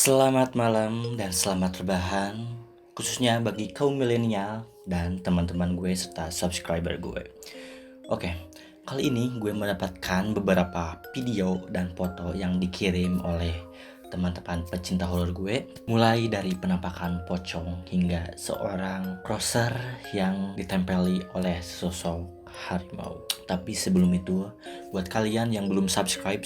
Selamat malam dan selamat rebahan, khususnya bagi kaum milenial dan teman-teman gue serta subscriber gue. Oke, kali ini gue mendapatkan beberapa video dan foto yang dikirim oleh teman-teman pecinta horor gue, mulai dari penampakan pocong hingga seorang crosser yang ditempeli oleh sosok harimau. Tapi sebelum itu, buat kalian yang belum subscribe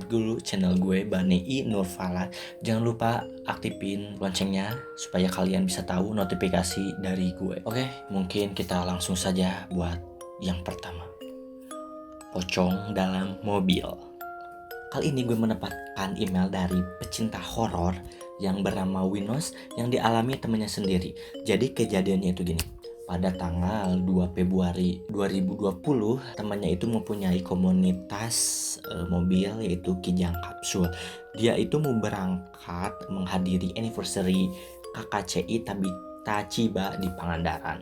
dulu channel gue, Bani I Nurfala. Jangan lupa aktifin loncengnya supaya kalian bisa tahu notifikasi dari gue. Oke, mungkin kita langsung saja buat yang pertama. Pocong dalam mobil. Kali ini gue mendapatkan email dari pecinta horor yang bernama Winos yang dialami temannya sendiri. Jadi kejadiannya itu gini. Pada tanggal 2 Februari 2020, temannya itu mempunyai komunitas mobil yaitu Kijang Kapsul. Dia itu mau berangkat menghadiri anniversary KKCI Tabita Chiba di Pangandaran.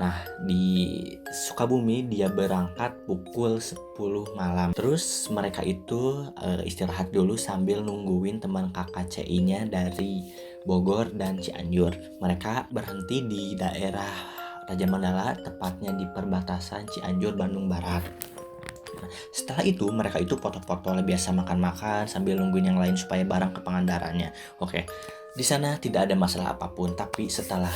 Nah, di Sukabumi dia berangkat pukul 10 malam. Terus mereka itu istirahat dulu sambil nungguin teman KKCI-nya dari Bogor dan Cianjur. Mereka berhenti di daerah Raja Mandala, tepatnya di perbatasan Cianjur Bandung Barat. Nah, setelah itu mereka itu foto-foto biasa makan-makan sambil nungguin yang lain supaya bareng ke Pangandarannya. Oke. Di sana tidak ada masalah apapun, tapi setelah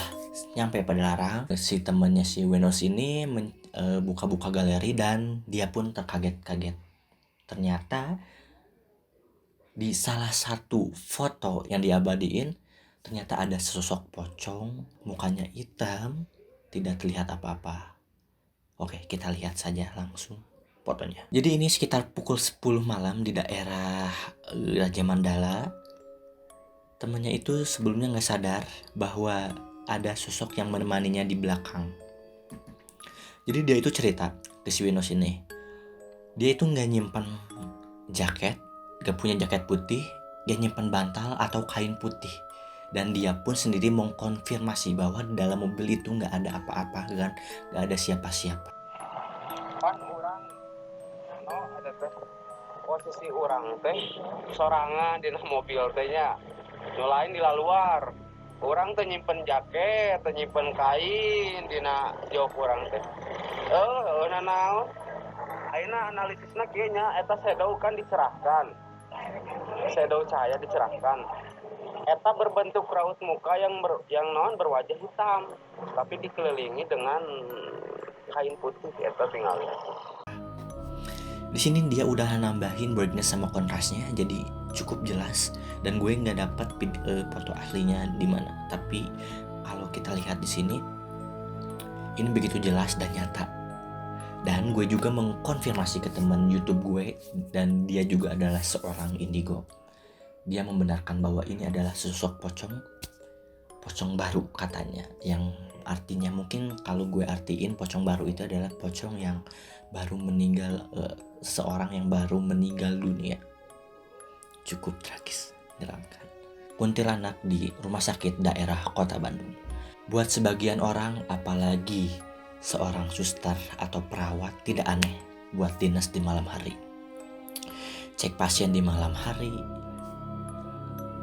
nyampe pada Larang, si temannya si Wenos ini buka-buka galeri dan dia pun terkaget-kaget. Ternyata di salah satu foto yang diabadiin, ternyata ada sosok pocong, mukanya hitam, tidak terlihat apa-apa. Oke, kita lihat saja langsung fotonya. Jadi ini sekitar pukul 10 malam di daerah Raja Mandala. Temannya itu sebelumnya gak sadar bahwa ada sosok yang menemaninya di belakang. Jadi dia itu cerita ke si Winos ini. Dia itu gak nyimpan jaket, gak punya jaket putih, gak nyimpan bantal atau kain putih. Dan dia pun sendiri mengkonfirmasi bahwa di dalam mobil itu gak ada apa-apa kan, gak ada siapa-siapa. Pan orang ada teh posisi orang teh sorangan di mobil tehnya nyolain di luar orang teh nyimpen jaket teh nyimpen kain dina jok orang teh naon ayeuna analisisna kieu nya eta shadow kan dicerahkan shadow cahaya dicerahkan eta berbentuk raut muka yang non berwajah hitam tapi dikelilingi dengan kain putih eta tinggal. Di sini dia udah nambahin brightness sama kontrasnya jadi cukup jelas, dan gue nggak dapat foto aslinya di mana. Tapi kalau kita lihat di sini, ini begitu jelas dan nyata. Dan gue juga mengkonfirmasi ke teman YouTube gue, dan dia juga adalah seorang indigo. Dia membenarkan bahwa ini adalah sosok pocong baru katanya, yang artinya mungkin kalau gue artiin pocong baru itu adalah pocong yang baru meninggal, seorang yang baru meninggal dunia. Cukup tragis diramkan. Kuntilanak di rumah sakit daerah Kota Bandung. Buat sebagian orang, apalagi seorang suster atau perawat, tidak aneh buat dinas di malam hari. Cek pasien di malam hari,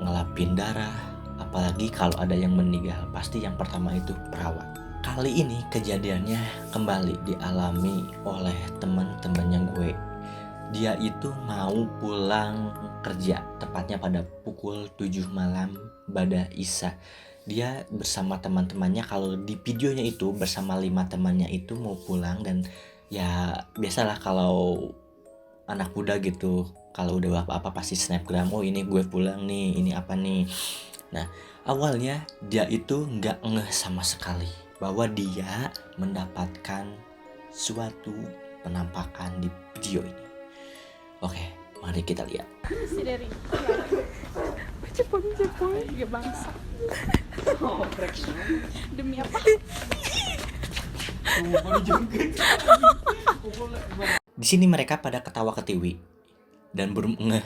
ngelapin darah, apalagi kalau ada yang meninggal, pasti yang pertama itu perawat. Kali ini kejadiannya kembali dialami oleh teman-temannya gue. Dia itu mau pulang kerja, tepatnya pada pukul 7 malam pada Isya. Dia bersama teman-temannya, kalau di videonya itu bersama 5 temannya itu mau pulang. Dan ya biasalah kalau anak muda gitu, kalau udah apa-apa pasti snapgram, oh ini gue pulang nih, ini apa nih. Nah, awalnya dia itu gak ngeh sama sekali bahwa dia mendapatkan suatu penampakan di video ini. Oke, mari kita lihat. Si dari Jepang ya bangsa. Demi apa? Di sini mereka pada ketawa ketiwi dan belum ngeh.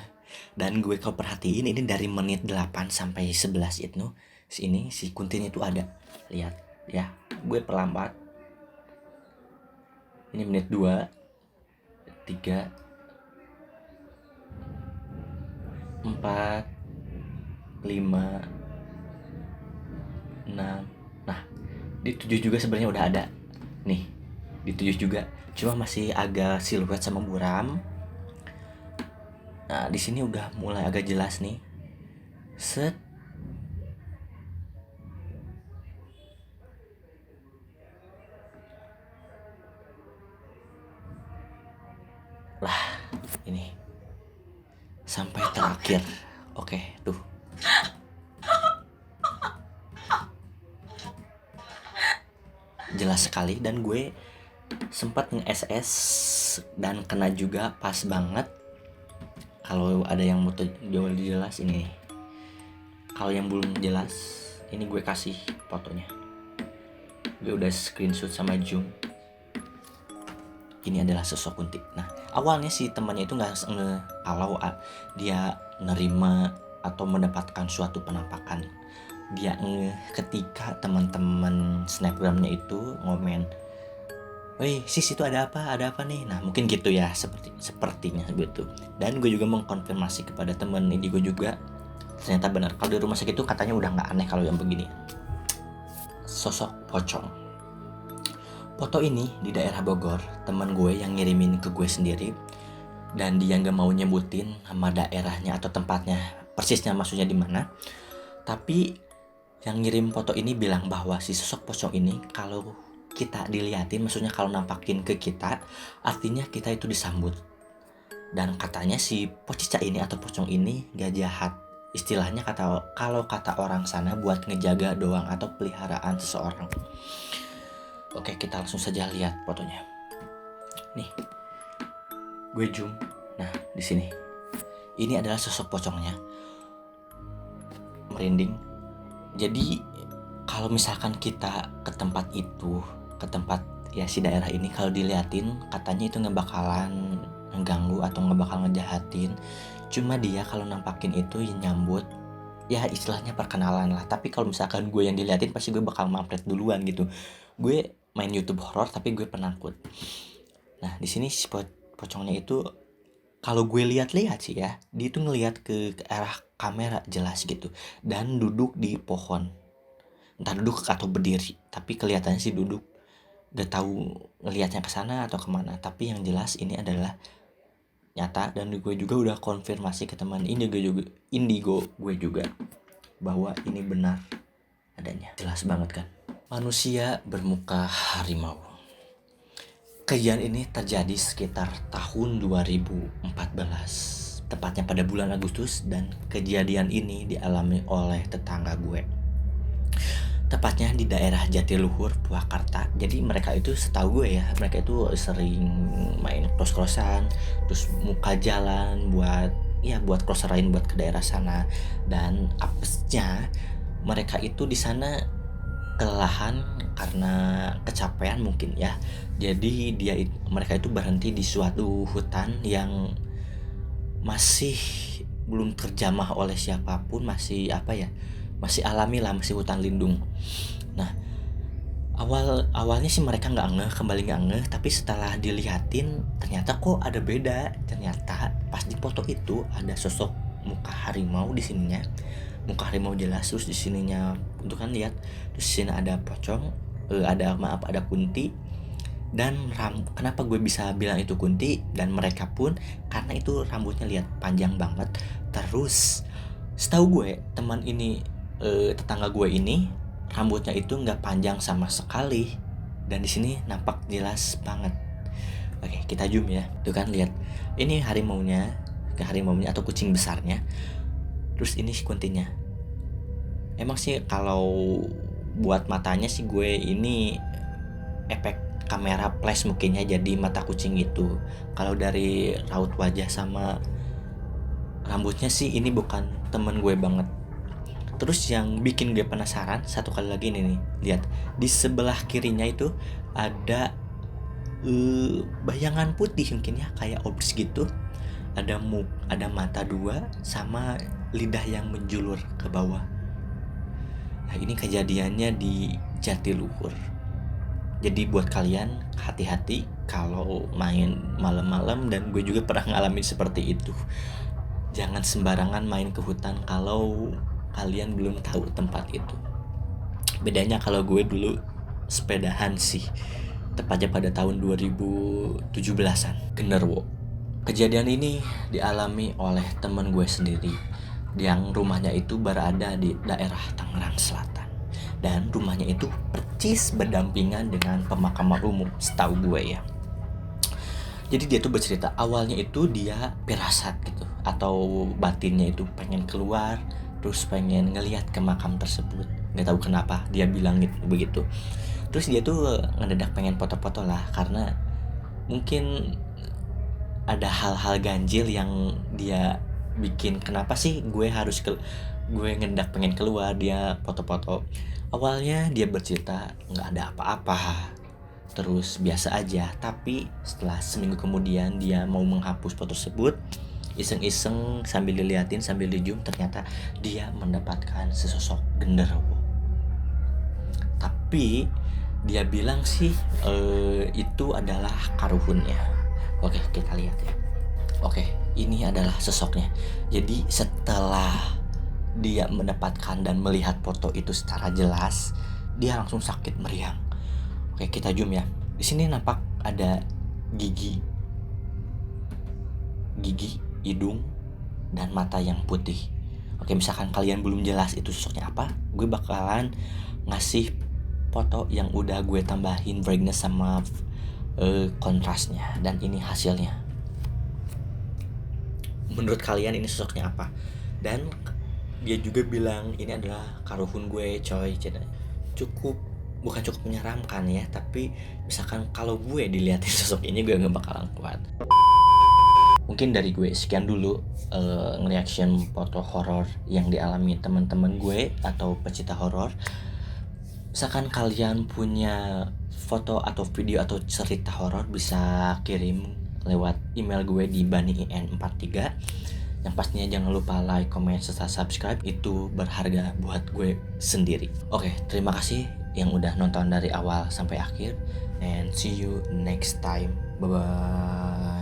Dan gue kalau perhatiin ini dari menit 8 sampai 11 itu, sini si Kuntin itu ada. Lihat ya, gue perlambat. Ini menit 2, 3, 4, 5, 6. Nah, di 7 juga sebenarnya udah ada. Nih, di 7 juga. Cuma masih agak siluet sama buram. Nah, di sini udah mulai agak jelas nih. Set. Lah, ini. Sampai terakhir. Oke, tuh. Jelas sekali, dan gue sempat nge-SS dan kena juga pas banget. Kalau ada yang mau jauh jelas ini nih. Kalau yang belum jelas, ini gue kasih fotonya. Gue udah screenshot sama zoom. Ini adalah sosok Kunti. Nah, awalnya si temannya itu nggak kalau dia nerima atau mendapatkan suatu penampakan. Dia ketika teman-teman snapgramnya itu ngomen, "Woi sis, itu ada apa nih?" Nah mungkin gitu ya, sepertinya begitu. Dan gue juga mengkonfirmasi kepada teman ini gue juga, ternyata benar. Kalau di rumah sakit itu katanya udah nggak aneh kalau yang begini. Sosok pocong. Foto ini di daerah Bogor, teman gue yang ngirimin ke gue sendiri, dan dia nggak mau nyebutin nama daerahnya atau tempatnya persisnya, maksudnya di mana. Tapi yang ngirim foto ini bilang bahwa si sosok pocong ini kalau kita diliatin, maksudnya kalau nampakin ke kita, artinya kita itu disambut. Dan katanya si pocica ini atau pocong ini gak jahat. Istilahnya kalau kata orang sana buat ngejaga doang atau peliharaan seseorang. Oke, kita langsung saja lihat fotonya. Nih, gue zoom. Nah, di sini. Ini adalah sosok pocongnya. Merinding. Jadi kalau misalkan kita ke tempat itu, ke tempat ya si daerah ini, kalau diliatin katanya itu nggak bakalan ngeganggu atau nggak bakal ngejahatin. Cuma dia kalau nampakin itu ya nyambut, ya istilahnya perkenalan lah. Tapi kalau misalkan gue yang diliatin pasti gue bakal mampret duluan gitu. Gue main YouTube horor tapi gue penakut. Nah di sini si pocongnya itu kalau gue lihat-lihat sih ya, dia itu ngelihat ke arah kamera jelas gitu, dan duduk di pohon. Entah duduk atau berdiri, tapi kelihatannya sih duduk. Gak tahu ngelihatnya ke sana atau kemana, tapi yang jelas ini adalah nyata. Dan gue juga udah konfirmasi ke teman indigo gue juga bahwa ini benar adanya. Jelas banget kan? Manusia bermuka harimau. Kejadian ini terjadi sekitar tahun 2014, tepatnya pada bulan Agustus, dan kejadian ini dialami oleh tetangga gue. Tepatnya di daerah Jatiluhur, Purwakarta. Jadi mereka itu setahu gue ya, mereka itu sering main cross-crossan, terus muka jalan buat cross-rain buat ke daerah sana. Dan apesnya mereka itu di sana kelelahan karena kecapean mungkin ya. Jadi mereka itu berhenti di suatu hutan yang masih belum terjamah oleh siapapun, masih alami lah, masih hutan lindung. Nah awalnya sih mereka nggak ngeh, tapi setelah dilihatin ternyata kok ada beda. Ternyata pas di foto itu ada sosok muka harimau di sininya, muka harimau jelas. Terus di sininya untuk kan lihat, terus di sini ada pocong, ada Kunti. Dan kenapa gue bisa bilang itu Kunti dan mereka pun karena itu rambutnya lihat panjang banget. Terus setahu gue tetangga gue ini rambutnya itu nggak panjang sama sekali, dan di sini nampak jelas banget. Oke, kita zoom ya. Tuh kan lihat, ini harimaunya atau kucing besarnya. Terus ini si Kuntinya. Emang sih kalau buat matanya sih gue ini efek kamera flash mungkinnya jadi mata kucing itu. Kalau dari raut wajah sama rambutnya sih ini bukan temen gue banget. Terus yang bikin gue penasaran satu kali lagi ini nih, lihat di sebelah kirinya itu ada bayangan putih mungkin ya, kayak obris gitu. Ada mata dua sama lidah yang menjulur ke bawah. Nah ini kejadiannya di Jatiluhur. Jadi buat kalian hati-hati kalau main malam-malam, dan gue juga pernah ngalamin seperti itu. Jangan sembarangan main ke hutan kalau kalian belum tahu tempat itu. Bedanya kalau gue dulu sepedahan sih, tepatnya pada tahun 2017-an, genderuwo. Kejadian ini dialami oleh teman gue sendiri yang rumahnya itu berada di daerah Tangerang Selatan, dan rumahnya itu percis berdampingan dengan pemakaman umum setahu gue ya. Jadi dia tuh bercerita awalnya itu dia pirasat gitu, atau batinnya itu pengen keluar, terus pengen ngelihat ke makam tersebut. Nggak tahu kenapa dia bilang gitu, begitu. Terus dia tuh ngedadak pengen foto-foto lah, karena mungkin ada hal-hal ganjil yang dia bikin, kenapa sih gue ngedak pengen keluar, dia foto-foto. Awalnya dia bercerita nggak ada apa-apa, terus biasa aja. Tapi setelah seminggu kemudian dia mau menghapus foto tersebut, iseng-iseng sambil diliatin, sambil di zoom, ternyata dia mendapatkan sesosok genderuwo. Tapi dia bilang sih itu adalah karuhunnya. Oke, kita lihat ya. Oke, ini adalah sosoknya. Jadi setelah dia mendapatkan dan melihat foto itu secara jelas, dia langsung sakit meriang. Oke, kita zoom ya. Di sini nampak ada gigi, hidung, dan mata yang putih. Oke, misalkan kalian belum jelas itu sosoknya apa, gue bakalan ngasih foto yang udah gue tambahin brightness sama kontrasnya, dan ini hasilnya. Menurut kalian ini sosoknya apa? Dan dia juga bilang ini adalah karuhun gue coy. Bukan cukup menyeramkan ya, tapi misalkan kalau gue dilihatin sosok ini gue gak bakalan kuat. Mungkin dari gue sekian dulu nge-reaction foto horor yang dialami teman-teman gue atau pecinta horor. Misalkan kalian punya foto atau video atau cerita horor, bisa kirim lewat email gue di banyin43. Yang pastinya jangan lupa like, comment, serta subscribe, itu berharga buat gue sendiri. Oke, terima kasih yang udah nonton dari awal sampai akhir, and see you next time. Bye bye.